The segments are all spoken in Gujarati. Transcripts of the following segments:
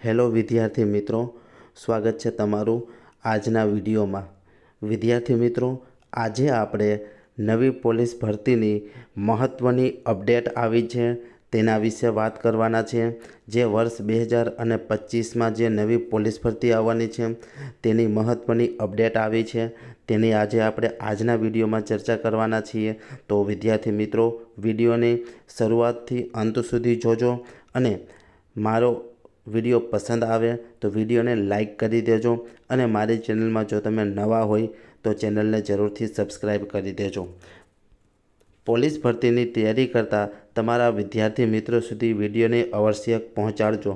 હેલો વિદ્યાર્થી મિત્રો, સ્વાગત છે તમારું આજના વિડીયોમાં। વિદ્યાર્થી મિત્રો, આજે આપણે નવી પોલીસ ભરતીની મહત્ત્વની અપડેટ આવી છે તેના વિશે વાત કરવાના છે। જે વર્ષ 2025માં જે નવી પોલીસ ભરતી આવવાની છે તેની મહત્ત્વની અપડેટ આવી છે તેની આજે આપણે આજના વિડીયોમાં ચર્ચા કરવાના છીએ। તો વિદ્યાર્થી મિત્રો, વિડીયોની શરૂઆતથી અંત સુધી જોજો અને મારો વિડીયો પસંદ આવે તો વિડીયોને લાઈક કરી દેજો અને મારી ચેનલમાં જો તમે નવા હોય તો ચેનલને જરૂરથી સબસ્ક્રાઈબ કરી દેજો। પોલીસ ભરતીની તૈયારી કરતા તમારા વિદ્યાર્થી મિત્રો સુધી વિડીયોને અવશ્ય પહોંચાડજો।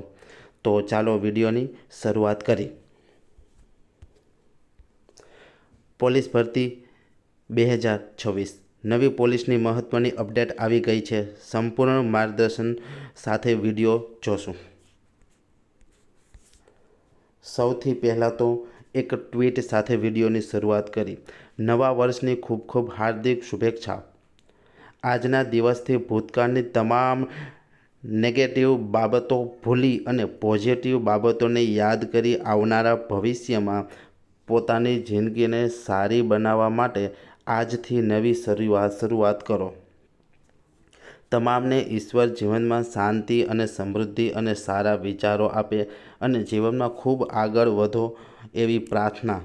તો ચાલો વિડીયોની શરૂઆત કરી। પોલીસ ભરતી 2026 નવી પોલીસની મહત્ત્વની અપડેટ આવી ગઈ છે। સંપૂર્ણ માર્ગદર્શન સાથે વિડીયો જોશું। સૌથી પહેલાં તો એક ટ્વીટ સાથે વિડીયોની શરૂઆત કરી। નવા વર્ષની ખૂબ ખૂબ હાર્દિક શુભેચ્છા। આજના દિવસથી ભૂતકાળની તમામ નેગેટિવ બાબતો ભૂલી અને પોઝિટિવ બાબતોને યાદ કરી આવનારા ભવિષ્યમાં પોતાની જિંદગીને સારી બનાવવા માટે આજથી નવી શરૂઆત કરો। તમામને ઈશ્વર જીવનમાં શાંતિ અને સમૃદ્ધિ અને સારા વિચારો આપે અને જીવનમાં ખૂબ આગળ વધો એવી પ્રાર્થના।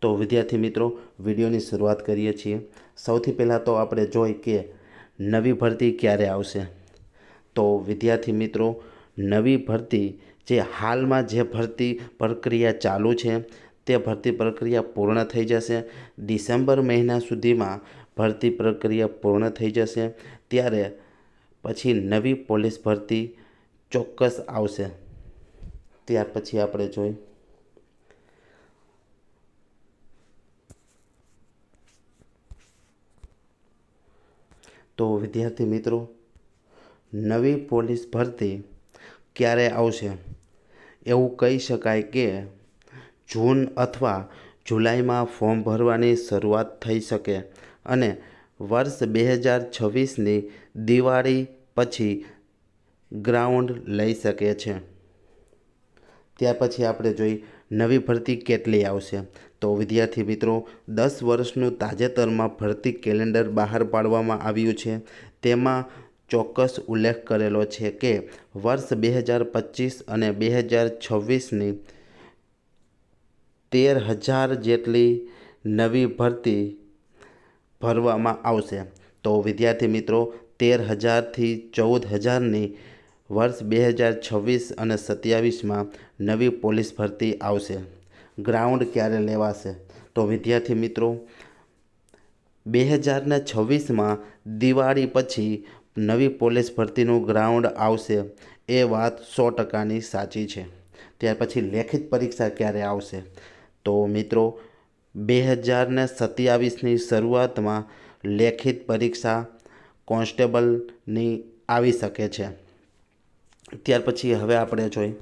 તો વિદ્યાર્થી મિત્રો, વિડીયોની શરૂઆત કરીએ છીએ। સૌથી પહેલાં તો આપણે જોઈએ કે નવી ભરતી ક્યારે આવશે। તો વિદ્યાર્થી મિત્રો, નવી ભરતી જે હાલમાં જે ભરતી પ્રક્રિયા ચાલુ છે તે ભરતી પ્રક્રિયા પૂર્ણ થઈ જશે। ડિસેમ્બર મહિના સુધીમાં ભરતી પ્રક્રિયા પૂર્ણ થઈ જશે, ત્યારે પછી નવી પોલીસ ભરતી ચોક્કસ આવશે। ત્યાર પછી આપણે જોઈએ તો વિદ્યાર્થી મિત્રો, નવી પોલીસ ભરતી ક્યારે આવશે એવું કહી શકાય કે જૂન અથવા જુલાઈમાં ફોર્મ ભરવાની શરૂઆત થઈ શકે અને વર્ષ 2026ની દિવાળી પછી ગ્રાઉન્ડ લઈ શકે છે। ત્યાર પછી આપણે જોઈ નવી ભરતી કેટલી આવશે। તો વિદ્યાર્થી મિત્રો, 10 વર્ષનું તાજેતરમાં ભરતી કેલેન્ડર બહાર પાડવામાં આવ્યું છે। તેમાં ચોક્કસ ઉલ્લેખ કરેલો છે કે વર્ષ 2025 અને 2026ની 13,000 જેટલી નવી ભરતી ભરવામાં આવશે। તો વિદ્યાર્થી મિત્રો, 13,000થી 14,000ની વર્ષ 2026 અને 27માં નવી પોલીસ ભરતી આવશે। ગ્રાઉન્ડ ક્યારે લેવાશે? તો વિદ્યાર્થી મિત્રો, 2026માં દિવાળી પછી નવી પોલીસ ભરતીનું ગ્રાઉન્ડ આવશે એ વાત 100%ની સાચી છે। ત્યાર પછી લેખિત પરીક્ષા ક્યારે આવશે? તો મિત્રો, 2027ની શરૂઆતમાં લેખિત પરીક્ષા કોન્સ્ટેબલની આવી શકે છે। ત્યાર પછી હવે આપણે જોઈએ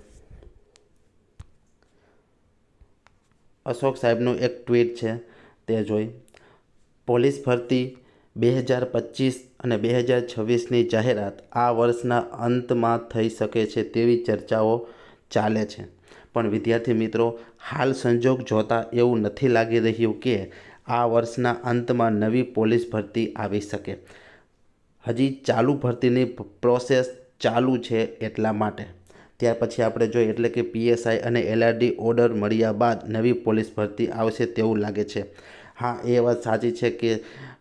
અશોક સાહેબનું એક ટ્વીટ છે તે જોઈ। પોલીસ ભરતી 2025 અને 2026ની જાહેરાત આ વર્ષના અંતમાં થઈ શકે છે તેવી ચર્ચાઓ ચાલે છે, પણ વિદ્યાર્થી મિત્રો, હાલ સંજોગ જોતાં એવું નથી લાગી રહ્યું કે આ વર્ષના અંતમાં નવી પોલીસ ભરતી આવી શકે। હજી ચાલુ ભરતીની પ્રોસેસ ચાલુ છે એટલા માટે। ત્યાર પછી આપણે જોઈએ એટલે કે PSI અને LRD ઓર્ડર મળ્યા બાદ નવી પોલીસ ભરતી આવશે તેવું લાગે છે। હા, એ વાત સાચી છે કે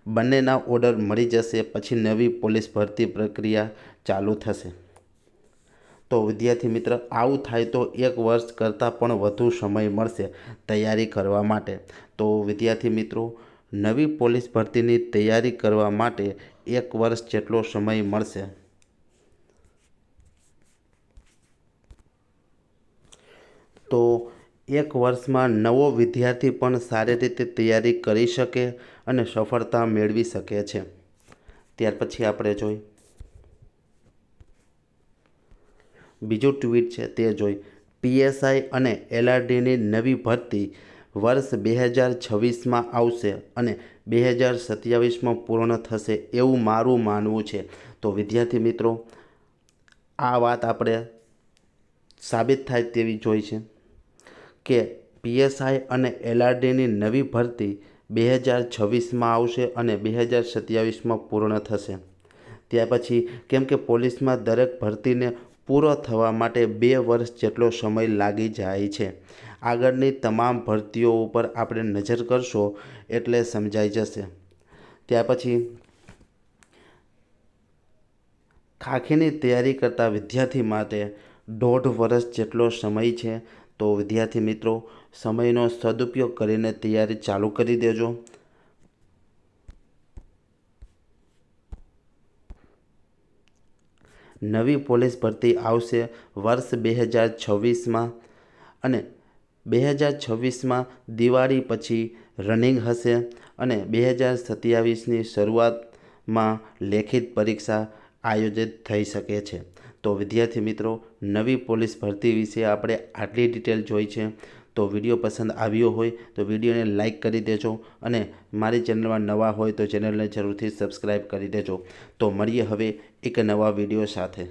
બંનેના ઓર્ડર મળી જશે પછી નવી પોલીસ ભરતી પ્રક્રિયા ચાલુ થશે। તો વિદ્યાર્થી મિત્ર, આવું થાય તો 1 વર્ષ કરતાં પણ વધુ સમય મળશે તૈયારી કરવા માટે। તો વિદ્યાર્થી મિત્રો, નવી પોલીસ ભરતીની તૈયારી કરવા માટે 1 વર્ષ જેટલો સમય મળશે। તો 1 વર્ષમાં નવો વિદ્યાર્થી પણ સારી રીતે તૈયારી કરી શકે અને સફળતા મેળવી શકે છે। ત્યાર પછી આપણે જોઈએ બીજું ટ્વીટ છે તે જોઈ। PSI અને LRDની નવી ભરતી વર્ષ 2026માં આવશે અને 2027માં પૂર્ણ થશે એવું મારું માનવું છે। તો વિદ્યાર્થી મિત્રો, આ વાત આપણે સાબિત થાય તેવી જોઈ છે કે પીએસઆઈ અને એલઆરડીની નવી ભરતી 2026માં આવશે અને 2027માં પૂર્ણ થશે. ત્યાર પછી કેમ કે પોલીસમાં દરેક ભરતીને પૂરો થવા માટે 2 વર્ષ જેટલો સમય લાગી જાય છે. આગળની તમામ ભરતીઓ ઉપર આપણે નજર કરશો એટલે સમજાઈ જશે. ત્યાર પછી ખાખીની તૈયારી કરતા વિદ્યાર્થી માટે 1.5 વર્ષ જેટલો સમય છે. તો વિદ્યાર્થી મિત્રો, સમયનો સદુપયોગ કરીને તૈયારી ચાલુ કરી દેજો. નવી પોલીસ ભરતી આવશે વર્ષ 2026માં અને 2026માં દિવાળી પછી રનિંગ હશે અને 2027ની શરૂઆતમાં લેખિત પરીક્ષા આયોજિત થઈ શકે છે. તો વિદ્યાર્થી મિત્રો, નવી પોલીસ ભરતી વિશે આપણે આટલી ડિટેલ જોઈ છે. તો વિડીયો પસંદ આવ્યો હોય તો વિડીયોને લાઇક કરી દેજો અને મારી ચેનલમાં નવા હોય તો ચેનલને જરૂરથી સબસ્ક્રાઈબ કરી દેજો. તો મળીએ હવે એક નવા વિડીયો સાથે.